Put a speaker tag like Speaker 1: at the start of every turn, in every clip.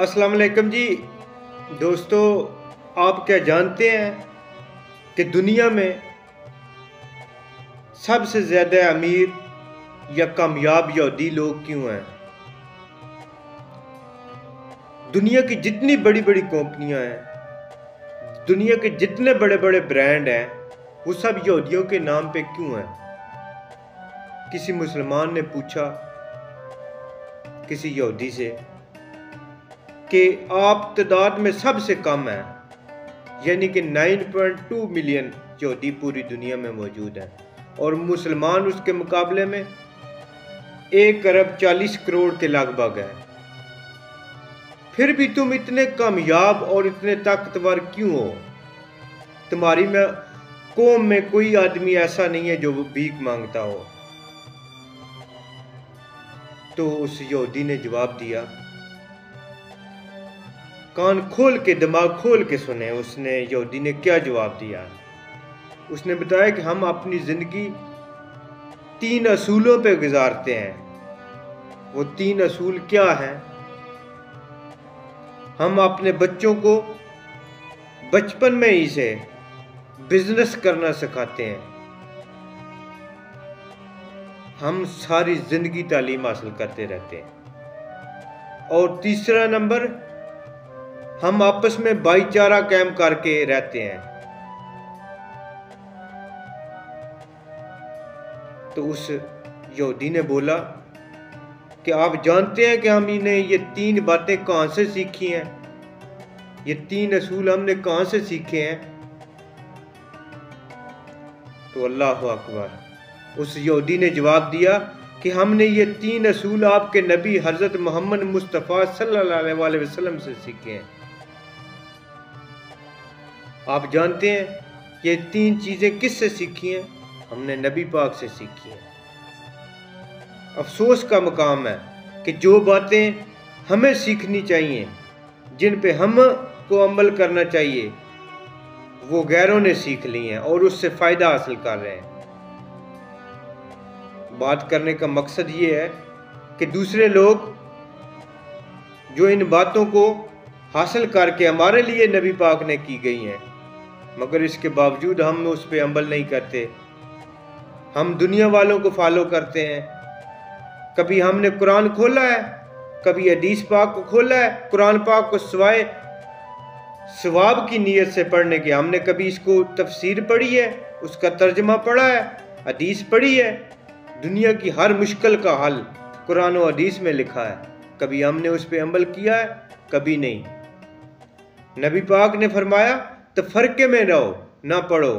Speaker 1: अस्सलाम वालेकुम जी दोस्तों, आप क्या जानते हैं कि दुनिया में सबसे ज़्यादा अमीर या कामयाब यहूदी लोग क्यों हैं? दुनिया की जितनी बड़ी बड़ी कंपनियां हैं, दुनिया के जितने बड़े बड़े ब्रांड हैं, वो सब यहूदियों के नाम पे क्यों हैं? किसी मुसलमान ने पूछा किसी यहूदी से कि आप तादाद में सबसे कम हैं, यानी कि 9.2 मिलियन यहूदी पूरी दुनिया में मौजूद हैं और मुसलमान उसके मुकाबले में 1 अरब 40 करोड़ के लगभग हैं। फिर भी तुम इतने कामयाब और इतने ताकतवर क्यों हो? तुम्हारी में कौम में कोई आदमी ऐसा नहीं है जो भीख मांगता हो। तो उस यहूदी ने जवाब दिया, कान खोल के दिमाग खोल के सुने उसने यहूदी ने क्या जवाब दिया। उसने बताया कि हम अपनी ज़िंदगी 3 असूलों पे गुजारते हैं। वो 3 असूल क्या हैं? हम अपने बच्चों को बचपन में ही से बिजनेस करना सिखाते हैं। हम सारी ज़िंदगी तालीम हासिल करते रहते हैं। और तीसरा नंबर, हम आपस में भाईचारा कायम करके रहते हैं। तो उस यहूदी ने बोला कि आप जानते हैं कि हम इन्हें ये 3 बातें कहाँ से सीखी हैं? ये 3 असूल हमने कहाँ से सीखे हैं? तो अल्लाह अकबर, उस यहूदी ने जवाब दिया कि हमने ये 3 असूल आपके नबी हज़रत मोहम्मद मुस्तफ़ा सल्लल्लाहु अलैहि वसल्लम से सीखे हैं। आप जानते हैं ये 3 चीज़ें किससे सीखी हैं? हमने नबी पाक से सीखी हैं। अफसोस का मकाम है कि जो बातें हमें सीखनी चाहिए, जिन पे हम को अमल करना चाहिए, वो गैरों ने सीख ली हैं और उससे फ़ायदा हासिल कर रहे हैं। बात करने का मकसद ये है कि दूसरे लोग जो इन बातों को हासिल करके हमारे लिए नबी पाक ने की गई हैं, मगर इसके बावजूद हम उस पर अमल नहीं करते। हम दुनिया वालों को फॉलो करते हैं। कभी हमने कुरान खोला है, कभी हदीस पाक को खोला है। कुरान पाक को सिवाय सवाब की नीयत से पढ़ने के हमने कभी इसको तफसीर पढ़ी है, उसका तर्जमा पढ़ा है, हदीस पढ़ी है। दुनिया की हर मुश्किल का हल कुरान और हदीस में लिखा है। कभी हमने उस पर अमल किया है? कभी नहीं। नबी पाक ने फरमाया तफरके में रहो, ना पढ़ो,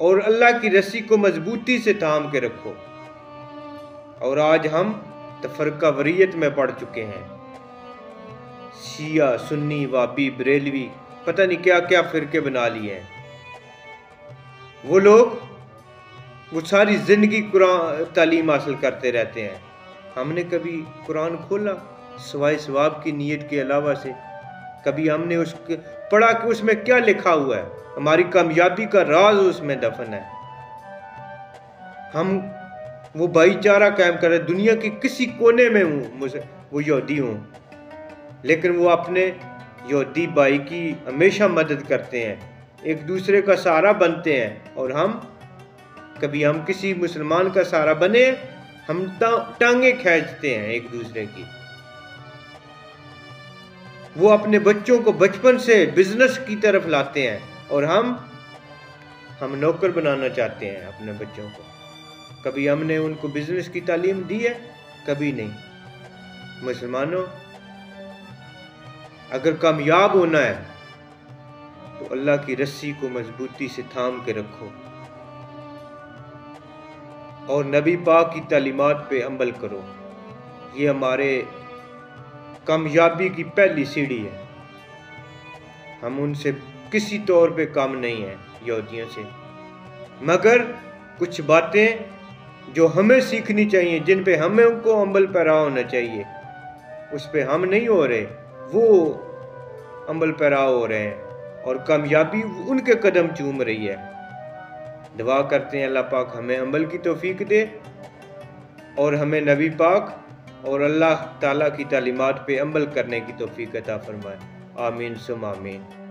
Speaker 1: और अल्लाह की रस्सी को मजबूती से थाम के रखो। और आज हम तफरका वरीयत में पढ़ चुके हैं। शिया, सुन्नी, वाबी, बरेलवी, पता नहीं क्या क्या फिरके बना लिए हैं। वो लोग वो सारी ज़िंदगी कुरान तालीम हासिल करते रहते हैं। हमने कभी कुरान खोला सिवाय सवाब की नीयत के अलावा से? कभी हमने उसके पढ़ा कि उसमें क्या लिखा हुआ है? हमारी कामयाबी का राज उसमें दफन है। हम वो भाईचारा कायम कर रहे, दुनिया के किसी कोने में हूँ, मुझे वो यहूदी हूँ, लेकिन वो अपने यहूदी भाई की हमेशा मदद करते हैं, एक दूसरे का सहारा बनते हैं। और कभी हम किसी मुसलमान का सहारा बने, हम टांगे खींचते हैं एक दूसरे की। वो अपने बच्चों को बचपन से बिजनेस की तरफ लाते हैं और हम नौकर बनाना चाहते हैं अपने बच्चों को। कभी हमने उनको बिजनेस की तालीम दी है? कभी नहीं। मुसलमानों, अगर कामयाब होना है तो अल्लाह की रस्सी को मजबूती से थाम के रखो और नबी पाक की तालीमात पे अमल करो। ये हमारे कामयाबी की पहली सीढ़ी है। हम उनसे किसी तौर पे कम नहीं हैं यहूदियों से, मगर कुछ बातें जो हमें सीखनी चाहिए, जिन पे हमें उनको अमल पैरा होना चाहिए, उस पे हम नहीं हो रहे, वो अमल पैरा हो रहे हैं और कामयाबी उनके कदम चूम रही है। दुआ करते हैं अल्लाह पाक हमें अमल की तौफीक दे और हमें नबी पाक اور اللہ تعالیٰ کی تعلیمات پہ عمل کرنے کی توفیق عطا فرمائے۔ آمین ثم آمین۔